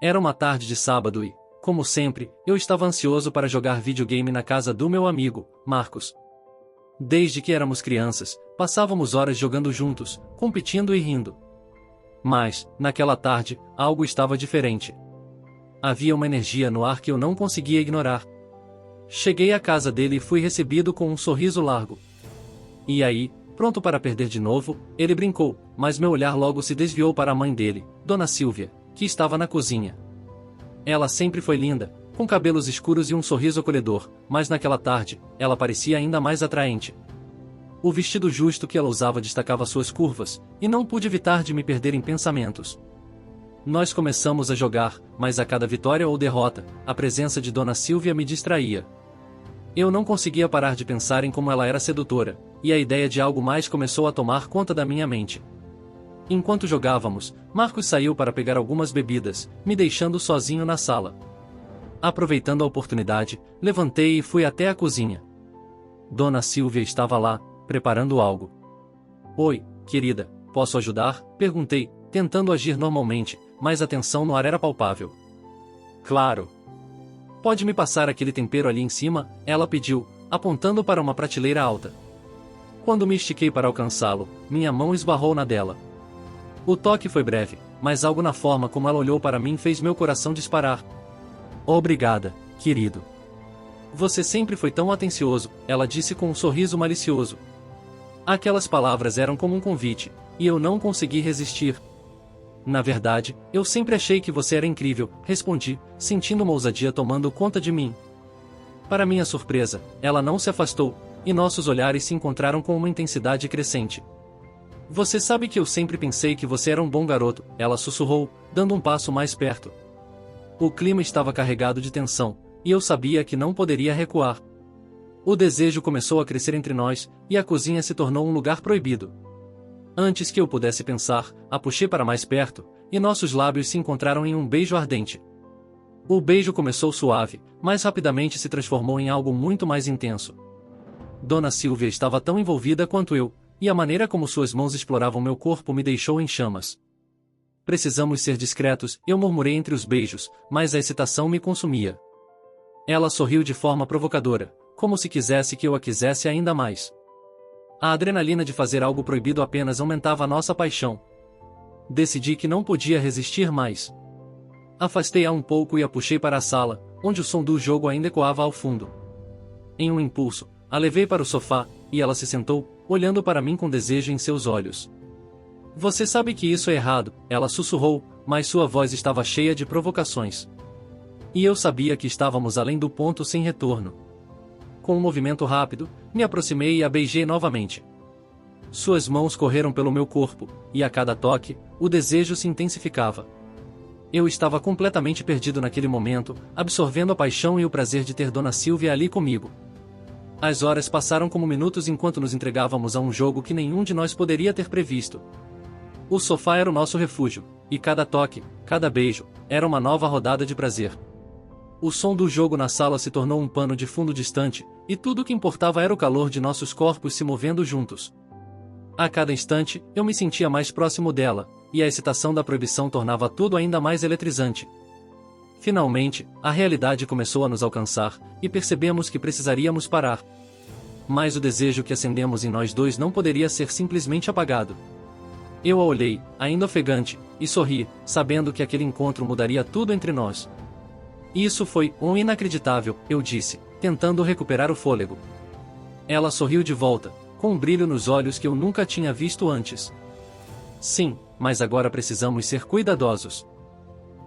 Era uma tarde de sábado e, como sempre, eu estava ansioso para jogar videogame na casa do meu amigo, Marcos. Desde que éramos crianças, passávamos horas jogando juntos, competindo e rindo. Mas, naquela tarde, algo estava diferente. Havia uma energia no ar que eu não conseguia ignorar. Cheguei à casa dele e fui recebido com um sorriso largo. E aí, pronto para perder de novo, ele brincou, mas meu olhar logo se desviou para a mãe dele, Dona Silvia, que estava na cozinha. Ela sempre foi linda, com cabelos escuros e um sorriso acolhedor, mas naquela tarde, ela parecia ainda mais atraente. O vestido justo que ela usava destacava suas curvas, e não pude evitar de me perder em pensamentos. Nós começamos a jogar, mas a cada vitória ou derrota, a presença de Dona Silvia me distraía. Eu não conseguia parar de pensar em como ela era sedutora, e a ideia de algo mais começou a tomar conta da minha mente. Enquanto jogávamos, Marcos saiu para pegar algumas bebidas, me deixando sozinho na sala. Aproveitando a oportunidade, levantei e fui até a cozinha. Dona Silvia estava lá, preparando algo. "Oi, querida, posso ajudar?", perguntei, tentando agir normalmente, mas a tensão no ar era palpável. "Claro. Pode me passar aquele tempero ali em cima?", ela pediu, apontando para uma prateleira alta. Quando me estiquei para alcançá-lo, minha mão esbarrou na dela. O toque foi breve, mas algo na forma como ela olhou para mim fez meu coração disparar. "Obrigada, querido. Você sempre foi tão atencioso", ela disse com um sorriso malicioso. Aquelas palavras eram como um convite, e eu não consegui resistir. "Na verdade, eu sempre achei que você era incrível", respondi, sentindo uma ousadia tomando conta de mim. Para minha surpresa, ela não se afastou, e nossos olhares se encontraram com uma intensidade crescente. "Você sabe que eu sempre pensei que você era um bom garoto", ela sussurrou, dando um passo mais perto. O clima estava carregado de tensão, e eu sabia que não poderia recuar. O desejo começou a crescer entre nós, e a cozinha se tornou um lugar proibido. Antes que eu pudesse pensar, a puxei para mais perto, e nossos lábios se encontraram em um beijo ardente. O beijo começou suave, mas rapidamente se transformou em algo muito mais intenso. Dona Silvia estava tão envolvida quanto eu, e a maneira como suas mãos exploravam meu corpo me deixou em chamas. "Precisamos ser discretos", eu murmurei entre os beijos, mas a excitação me consumia. Ela sorriu de forma provocadora, como se quisesse que eu a quisesse ainda mais. A adrenalina de fazer algo proibido apenas aumentava a nossa paixão. Decidi que não podia resistir mais. Afastei-a um pouco e a puxei para a sala, onde o som do jogo ainda ecoava ao fundo. Em um impulso, a levei para o sofá, e ela se sentou, olhando para mim com desejo em seus olhos. "Você sabe que isso é errado", ela sussurrou, mas sua voz estava cheia de provocações. E eu sabia que estávamos além do ponto sem retorno. Com um movimento rápido, me aproximei e a beijei novamente. Suas mãos correram pelo meu corpo, e a cada toque, o desejo se intensificava. Eu estava completamente perdido naquele momento, absorvendo a paixão e o prazer de ter Dona Silvia ali comigo. As horas passaram como minutos enquanto nos entregávamos a um jogo que nenhum de nós poderia ter previsto. O sofá era o nosso refúgio, e cada toque, cada beijo, era uma nova rodada de prazer. O som do jogo na sala se tornou um pano de fundo distante, e tudo o que importava era o calor de nossos corpos se movendo juntos. A cada instante, eu me sentia mais próximo dela, e a excitação da proibição tornava tudo ainda mais eletrizante. Finalmente, a realidade começou a nos alcançar, e percebemos que precisaríamos parar. Mas o desejo que acendemos em nós dois não poderia ser simplesmente apagado. Eu a olhei, ainda ofegante, e sorri, sabendo que aquele encontro mudaria tudo entre nós. "Isso foi inacreditável", eu disse, tentando recuperar o fôlego. Ela sorriu de volta, com um brilho nos olhos que eu nunca tinha visto antes. "Sim, mas agora precisamos ser cuidadosos.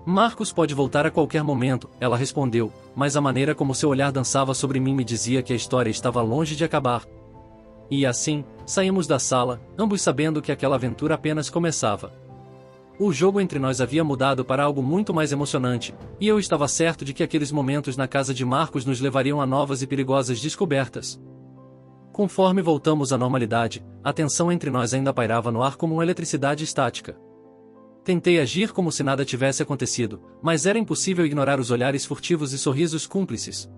Marcos pode voltar a qualquer momento", ela respondeu, mas a maneira como seu olhar dançava sobre mim me dizia que a história estava longe de acabar. E assim, saímos da sala, ambos sabendo que aquela aventura apenas começava. O jogo entre nós havia mudado para algo muito mais emocionante, e eu estava certo de que aqueles momentos na casa de Marcos nos levariam a novas e perigosas descobertas. Conforme voltamos à normalidade, a tensão entre nós ainda pairava no ar como uma eletricidade estática. Tentei agir como se nada tivesse acontecido, mas era impossível ignorar os olhares furtivos e sorrisos cúmplices.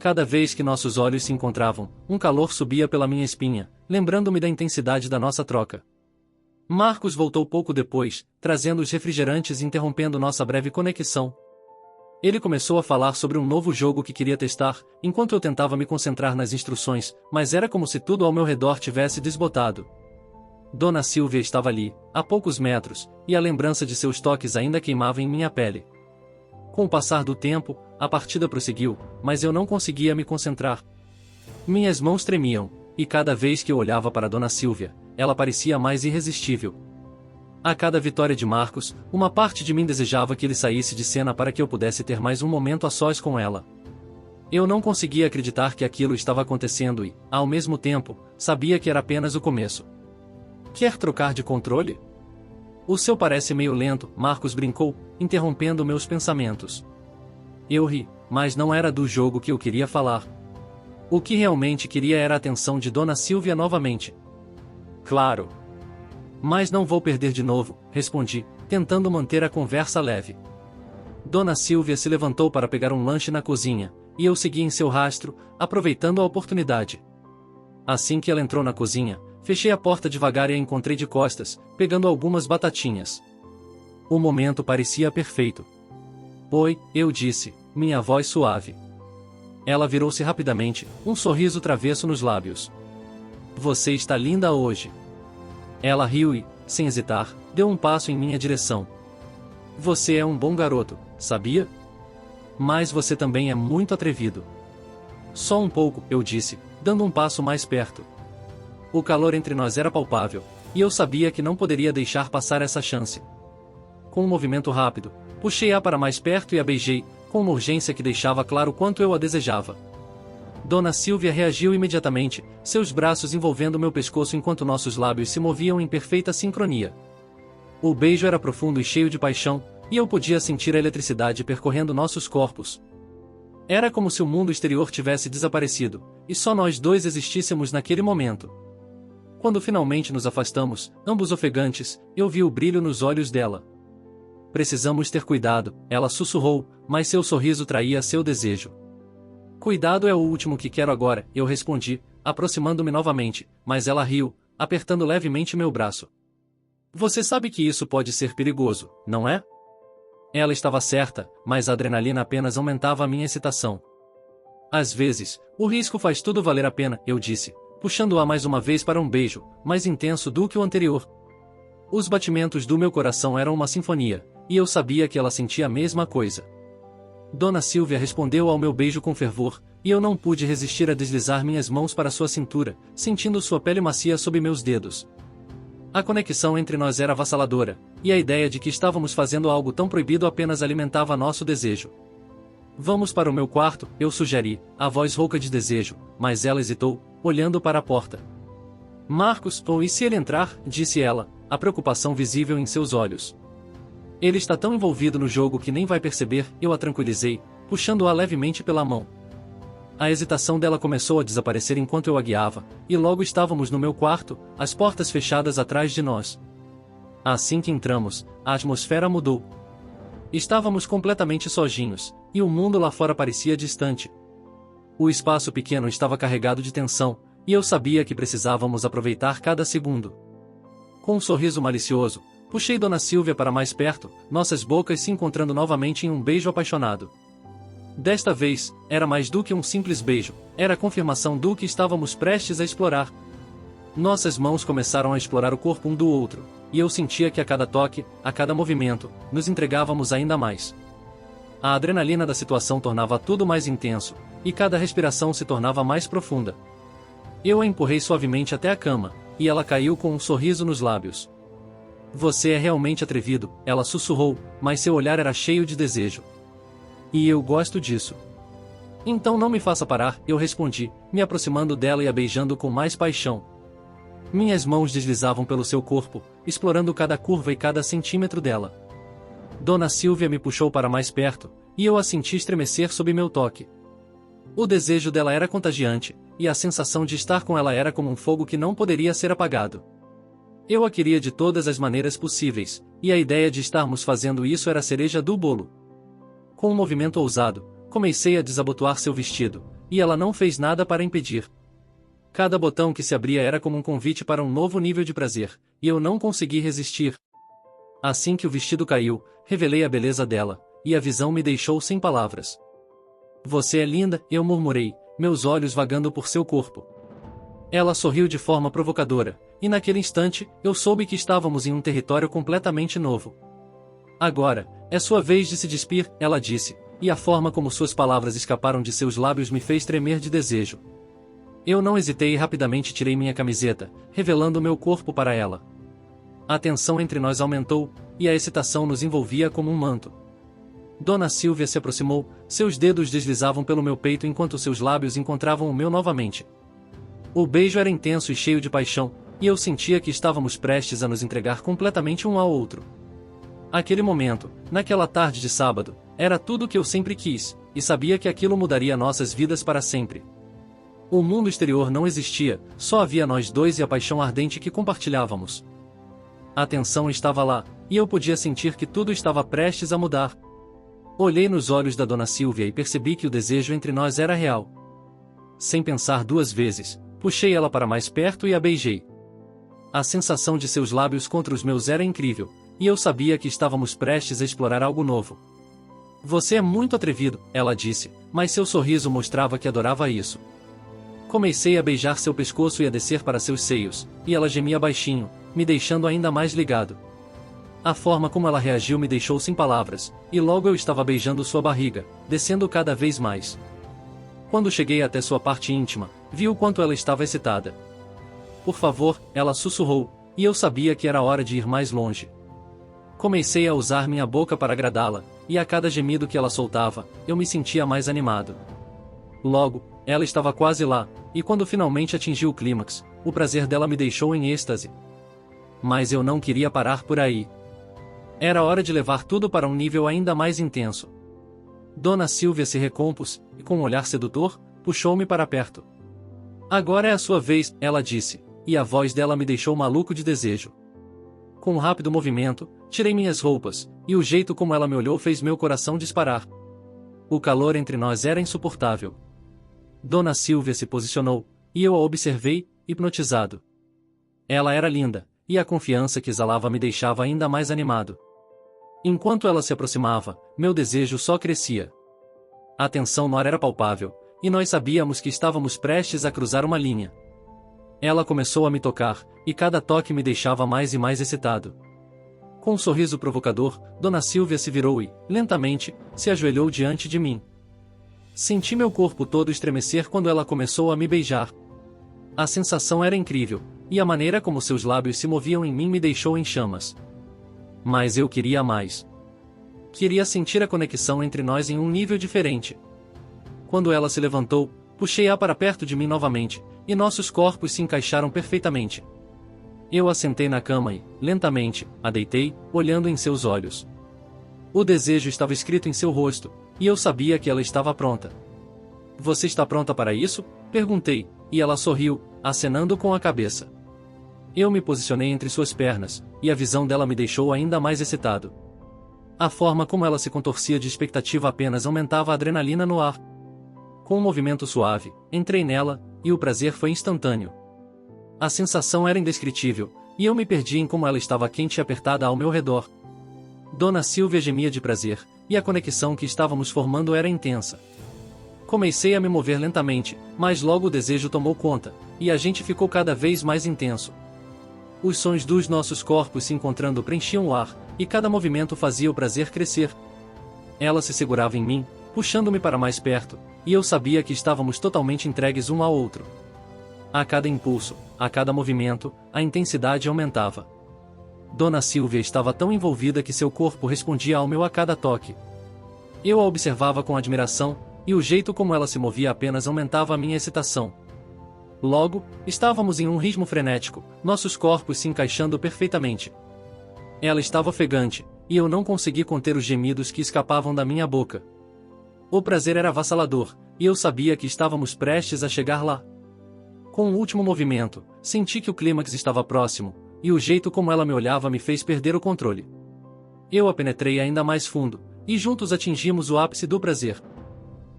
Cada vez que nossos olhos se encontravam, um calor subia pela minha espinha, lembrando-me da intensidade da nossa troca. Marcos voltou pouco depois, trazendo os refrigerantes e interrompendo nossa breve conexão. Ele começou a falar sobre um novo jogo que queria testar, enquanto eu tentava me concentrar nas instruções, mas era como se tudo ao meu redor tivesse desbotado. Dona Silvia estava ali, a poucos metros, e a lembrança de seus toques ainda queimava em minha pele. Com o passar do tempo, a partida prosseguiu, mas eu não conseguia me concentrar. Minhas mãos tremiam, e cada vez que eu olhava para Dona Silvia, ela parecia mais irresistível. A cada vitória de Marcos, uma parte de mim desejava que ele saísse de cena para que eu pudesse ter mais um momento a sós com ela. Eu não conseguia acreditar que aquilo estava acontecendo e, ao mesmo tempo, sabia que era apenas o começo. Quer trocar de controle? O seu parece meio lento, Marcos brincou, interrompendo meus pensamentos. Eu ri, mas não era do jogo que eu queria falar. O que realmente queria era a atenção de Dona Silvia novamente. Claro. Mas não vou perder de novo, respondi, tentando manter a conversa leve. Dona Silvia se levantou para pegar um lanche na cozinha, e eu segui em seu rastro, aproveitando a oportunidade. Assim que ela entrou na cozinha, fechei a porta devagar e a encontrei de costas, pegando algumas batatinhas. O momento parecia perfeito. Oi, eu disse, minha voz suave. Ela virou-se rapidamente, um sorriso travesso nos lábios. Você está linda hoje. Ela riu e, sem hesitar, deu um passo em minha direção. Você é um bom garoto, sabia? Mas você também é muito atrevido. Só um pouco, eu disse, dando um passo mais perto. O calor entre nós era palpável, e eu sabia que não poderia deixar passar essa chance. Com um movimento rápido, puxei-a para mais perto e a beijei, com uma urgência que deixava claro quanto eu a desejava. Dona Silvia reagiu imediatamente, seus braços envolvendo meu pescoço enquanto nossos lábios se moviam em perfeita sincronia. O beijo era profundo e cheio de paixão, e eu podia sentir a eletricidade percorrendo nossos corpos. Era como se o mundo exterior tivesse desaparecido, e só nós dois existíssemos naquele momento. Quando finalmente nos afastamos, ambos ofegantes, eu vi o brilho nos olhos dela. Precisamos ter cuidado, ela sussurrou, mas seu sorriso traía seu desejo. Cuidado é o último que quero agora, eu respondi, aproximando-me novamente, mas ela riu, apertando levemente meu braço. Você sabe que isso pode ser perigoso, não é? Ela estava certa, mas a adrenalina apenas aumentava a minha excitação. Às vezes, o risco faz tudo valer a pena, eu disse, puxando-a mais uma vez para um beijo, mais intenso do que o anterior. Os batimentos do meu coração eram uma sinfonia, e eu sabia que ela sentia a mesma coisa. Dona Silvia respondeu ao meu beijo com fervor, e eu não pude resistir a deslizar minhas mãos para sua cintura, sentindo sua pele macia sob meus dedos. A conexão entre nós era avassaladora, e a ideia de que estávamos fazendo algo tão proibido apenas alimentava nosso desejo. Vamos para o meu quarto, eu sugeri, a voz rouca de desejo, mas ela hesitou, olhando para a porta. Marcos, e se ele entrar, disse ela, a preocupação visível em seus olhos. Ele está tão envolvido no jogo que nem vai perceber, eu a tranquilizei, puxando-a levemente pela mão. A hesitação dela começou a desaparecer enquanto eu a guiava, e logo estávamos no meu quarto, as portas fechadas atrás de nós. Assim que entramos, a atmosfera mudou. Estávamos completamente sozinhos, e o mundo lá fora parecia distante. O espaço pequeno estava carregado de tensão, e eu sabia que precisávamos aproveitar cada segundo. Com um sorriso malicioso, puxei Dona Silvia para mais perto, nossas bocas se encontrando novamente em um beijo apaixonado. Desta vez, era mais do que um simples beijo, era a confirmação do que estávamos prestes a explorar. Nossas mãos começaram a explorar o corpo um do outro, e eu sentia que a cada toque, a cada movimento, nos entregávamos ainda mais. A adrenalina da situação tornava tudo mais intenso, e cada respiração se tornava mais profunda. Eu a empurrei suavemente até a cama, e ela caiu com um sorriso nos lábios. Você é realmente atrevido, ela sussurrou, mas seu olhar era cheio de desejo. E eu gosto disso. Então não me faça parar, eu respondi, me aproximando dela e a beijando com mais paixão. Minhas mãos deslizavam pelo seu corpo, explorando cada curva e cada centímetro dela. Dona Silvia me puxou para mais perto, e eu a senti estremecer sob meu toque. O desejo dela era contagiante, e a sensação de estar com ela era como um fogo que não poderia ser apagado. Eu a queria de todas as maneiras possíveis, e a ideia de estarmos fazendo isso era a cereja do bolo. Com um movimento ousado, comecei a desabotoar seu vestido, e ela não fez nada para impedir. Cada botão que se abria era como um convite para um novo nível de prazer, e eu não consegui resistir. Assim que o vestido caiu, revelei a beleza dela, e a visão me deixou sem palavras. Você é linda, eu murmurei, meus olhos vagando por seu corpo. Ela sorriu de forma provocadora, e naquele instante, eu soube que estávamos em um território completamente novo. Agora, é sua vez de se despir, ela disse, e a forma como suas palavras escaparam de seus lábios me fez tremer de desejo. Eu não hesitei e rapidamente tirei minha camiseta, revelando meu corpo para ela. A tensão entre nós aumentou, e a excitação nos envolvia como um manto. Dona Silvia se aproximou, seus dedos deslizavam pelo meu peito enquanto seus lábios encontravam o meu novamente. O beijo era intenso e cheio de paixão, e eu sentia que estávamos prestes a nos entregar completamente um ao outro. Aquele momento, naquela tarde de sábado, era tudo o que eu sempre quis, e sabia que aquilo mudaria nossas vidas para sempre. O mundo exterior não existia, só havia nós dois e a paixão ardente que compartilhávamos. A tensão estava lá, e eu podia sentir que tudo estava prestes a mudar. Olhei nos olhos da Dona Silvia e percebi que o desejo entre nós era real. Sem pensar duas vezes, puxei ela para mais perto e a beijei. A sensação de seus lábios contra os meus era incrível, e eu sabia que estávamos prestes a explorar algo novo. Você é muito atrevido, ela disse, mas seu sorriso mostrava que adorava isso. Comecei a beijar seu pescoço e a descer para seus seios, e ela gemia baixinho, me deixando ainda mais ligado. A forma como ela reagiu me deixou sem palavras, e logo eu estava beijando sua barriga, descendo cada vez mais. Quando cheguei até sua parte íntima, vi o quanto ela estava excitada. Por favor, ela sussurrou, e eu sabia que era hora de ir mais longe. Comecei a usar minha boca para agradá-la, e a cada gemido que ela soltava, eu me sentia mais animado. Logo, ela estava quase lá, e quando finalmente atingiu o clímax, o prazer dela me deixou em êxtase. Mas eu não queria parar por aí. Era hora de levar tudo para um nível ainda mais intenso. Dona Silvia se recompôs, e com um olhar sedutor, puxou-me para perto. Agora é a sua vez, ela disse, e a voz dela me deixou maluco de desejo. Com um rápido movimento, tirei minhas roupas, e o jeito como ela me olhou fez meu coração disparar. O calor entre nós era insuportável. Dona Silvia se posicionou, e eu a observei, hipnotizado. Ela era linda, e a confiança que exalava me deixava ainda mais animado. Enquanto ela se aproximava, meu desejo só crescia. A tensão no ar era palpável, e nós sabíamos que estávamos prestes a cruzar uma linha. Ela começou a me tocar, e cada toque me deixava mais e mais excitado. Com um sorriso provocador, Dona Silvia se virou e, lentamente, se ajoelhou diante de mim. Senti meu corpo todo estremecer quando ela começou a me beijar. A sensação era incrível, e a maneira como seus lábios se moviam em mim me deixou em chamas. Mas eu queria mais. Queria sentir a conexão entre nós em um nível diferente. Quando ela se levantou, puxei-a para perto de mim novamente, e nossos corpos se encaixaram perfeitamente. Eu a sentei na cama e, lentamente, a deitei, olhando em seus olhos. O desejo estava escrito em seu rosto, e eu sabia que ela estava pronta. Você está pronta para isso? Perguntei, e ela sorriu, acenando com a cabeça. Eu me posicionei entre suas pernas, e a visão dela me deixou ainda mais excitado. A forma como ela se contorcia de expectativa apenas aumentava a adrenalina no ar. Com um movimento suave, entrei nela, e o prazer foi instantâneo. A sensação era indescritível, e eu me perdi em como ela estava quente e apertada ao meu redor. Dona Silvia gemia de prazer, e a conexão que estávamos formando era intensa. Comecei a me mover lentamente, mas logo o desejo tomou conta, e a gente ficou cada vez mais intenso. Os sons dos nossos corpos se encontrando preenchiam o ar, e cada movimento fazia o prazer crescer. Ela se segurava em mim, puxando-me para mais perto, e eu sabia que estávamos totalmente entregues um ao outro. A cada impulso, a cada movimento, a intensidade aumentava. Dona Silvia estava tão envolvida que seu corpo respondia ao meu a cada toque. Eu a observava com admiração, e o jeito como ela se movia apenas aumentava a minha excitação. Logo, estávamos em um ritmo frenético, nossos corpos se encaixando perfeitamente. Ela estava ofegante, e eu não consegui conter os gemidos que escapavam da minha boca. O prazer era avassalador, e eu sabia que estávamos prestes a chegar lá. Com o último movimento, senti que o clímax estava próximo, e o jeito como ela me olhava me fez perder o controle. Eu a penetrei ainda mais fundo, e juntos atingimos o ápice do prazer.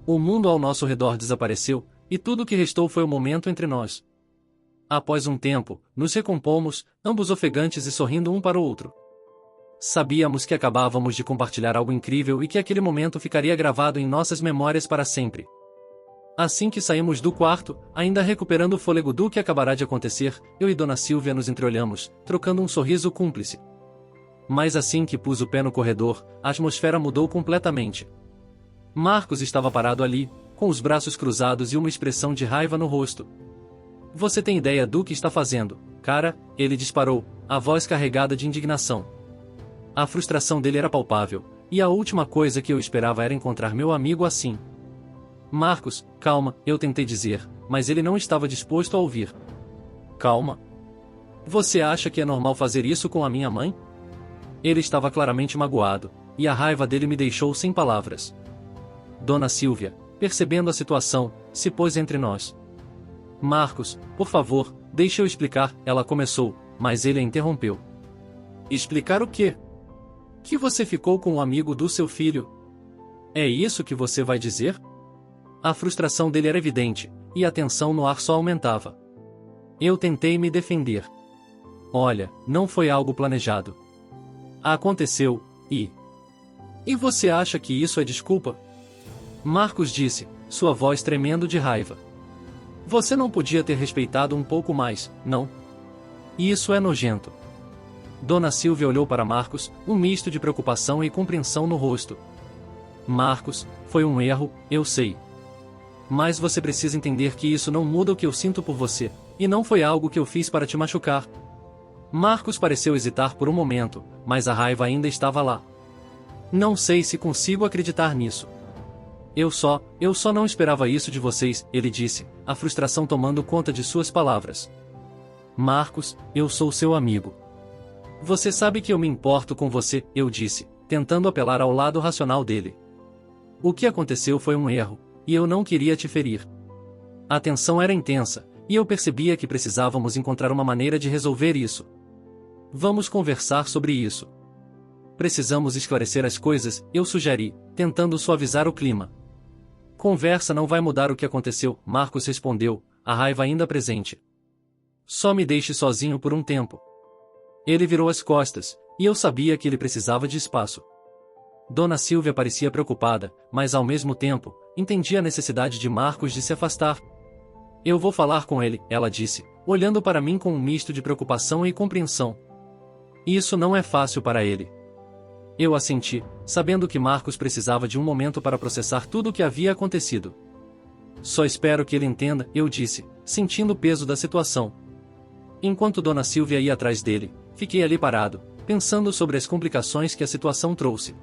O mundo ao nosso redor desapareceu, e tudo o que restou foi o momento entre nós. Após um tempo, nos recompomos, ambos ofegantes e sorrindo um para o outro. Sabíamos que acabávamos de compartilhar algo incrível e que aquele momento ficaria gravado em nossas memórias para sempre. Assim que saímos do quarto, ainda recuperando o fôlego do que acabará de acontecer, eu e Dona Silvia nos entreolhamos, trocando um sorriso cúmplice. Mas assim que pus o pé no corredor, a atmosfera mudou completamente. Marcos estava parado ali, com os braços cruzados e uma expressão de raiva no rosto. Você tem ideia do que está fazendo, cara? Ele disparou, a voz carregada de indignação. A frustração dele era palpável, e a última coisa que eu esperava era encontrar meu amigo assim. Marcos, calma, eu tentei dizer, mas ele não estava disposto a ouvir. Calma? Você acha que é normal fazer isso com a minha mãe? Ele estava claramente magoado, e a raiva dele me deixou sem palavras. Dona Silvia, percebendo a situação, se pôs entre nós. Marcos, por favor, deixe eu explicar, ela começou, mas ele a interrompeu. Explicar o quê? Que você ficou com o amigo do seu filho? É isso que você vai dizer? A frustração dele era evidente, e a tensão no ar só aumentava. Eu tentei me defender. Olha, não foi algo planejado. Aconteceu, e... E você acha que isso é desculpa? Marcos disse, sua voz tremendo de raiva. Você não podia ter respeitado um pouco mais, não? Isso é nojento. Dona Silvia olhou para Marcos, um misto de preocupação e compreensão no rosto. Marcos, foi um erro, eu sei. Mas você precisa entender que isso não muda o que eu sinto por você, e não foi algo que eu fiz para te machucar. Marcos pareceu hesitar por um momento, mas a raiva ainda estava lá. Não sei se consigo acreditar nisso. Eu só não esperava isso de vocês, ele disse, a frustração tomando conta de suas palavras. Marcos, eu sou seu amigo. Você sabe que eu me importo com você, eu disse, tentando apelar ao lado racional dele. O que aconteceu foi um erro, e eu não queria te ferir. A tensão era intensa, e eu percebia que precisávamos encontrar uma maneira de resolver isso. Vamos conversar sobre isso. Precisamos esclarecer as coisas, eu sugeri, tentando suavizar o clima. Conversa não vai mudar o que aconteceu, Marcos respondeu, a raiva ainda presente. Só me deixe sozinho por um tempo. Ele virou as costas, e eu sabia que ele precisava de espaço. Dona Silvia parecia preocupada, mas ao mesmo tempo, entendia a necessidade de Marcos de se afastar. Eu vou falar com ele, ela disse, olhando para mim com um misto de preocupação e compreensão. Isso não é fácil para ele. Eu assenti, sabendo que Marcos precisava de um momento para processar tudo o que havia acontecido. Só espero que ele entenda, eu disse, sentindo o peso da situação. Enquanto Dona Silvia ia atrás dele, fiquei ali parado, pensando sobre as complicações que a situação trouxe.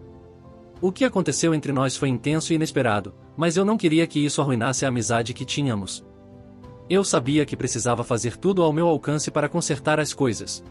O que aconteceu entre nós foi intenso e inesperado, mas eu não queria que isso arruinasse a amizade que tínhamos. Eu sabia que precisava fazer tudo ao meu alcance para consertar as coisas.